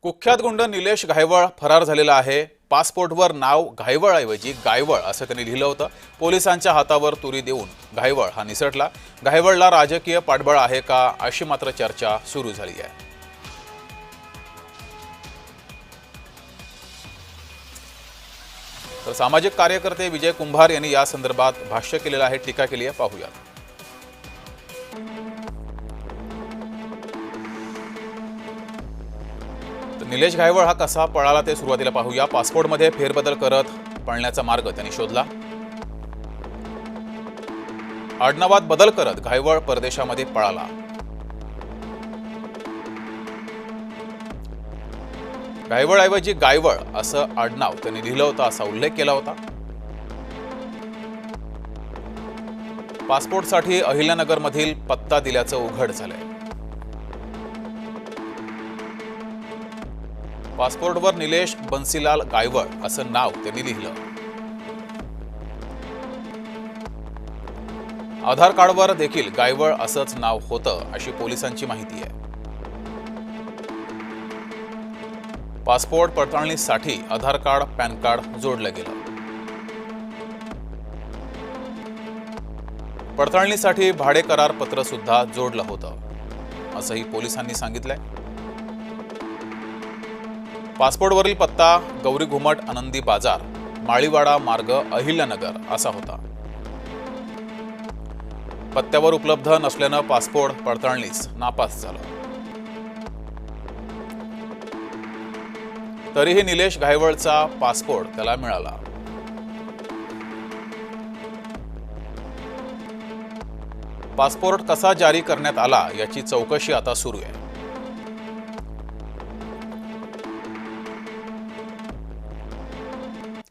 कुख्यात गुंड निलेश घायवळ फरार झालेला आहे। पासपोर्टवर नाव घायवळऐवजी गायवळ असं त्यांनी लिहिलं होतं। पोलिसांच्या हातावर तुरी देऊन घायवळ हा निसटला। घायवळला राजकीय पाठबळ आहे का अशी मात्र चर्चा सुरू झाली आहे। तर सामाजिक कार्यकर्ते विजय कुंभार यांनी या संदर्भात भाष्य केलेलं आहे, टीका केली आहे, पाहूयात। निलेश घायवळ हा कसा पळाला ते सुरुवातीला पाहूया। पासपोर्टमध्ये फेरबदल करत पळण्याचा मार्ग त्यांनी शोधला। आडनावात बदल करत घायवळ परदेशामध्ये पळाला। घायवळऐवजी गायवळ असं आडनाव त्यांनी लिहिलं होतं, असा उल्लेख केला होता। पासपोर्टसाठी अहिल्यानगरमधील पत्ता दिल्याचं उघड झालंय। पासपोर्टवर निलेश बन्सीलाल गायवळ असं नाव त्यांनी लिहिलं। आधार कार्डवर देखील गायवळ असंच नाव होतं अशी पोलिसांची माहिती आहे। पासपोर्ट पडताळणीसाठी आधार कार्ड, पॅन कार्ड जोडलं गेलं। पडताळणीसाठी भाडे करार पत्र सुद्धा जोडलं होतं असंही पोलिसांनी सांगितलंय। पासपोर्टवरील पत्ता गौरी घुमट आनंदी बाजार, माळीवाडा मार्ग, अहिल्यानगर असा होता। पत्त्यावर उपलब्ध नसल्यानं पासपोर्ट पडताळणीस नापास झालं। तरीही निलेश घायवळचा पासपोर्ट त्याला मिळाला। पासपोर्ट कसा जारी करण्यात आला याची चौकशी आता सुरू आहे।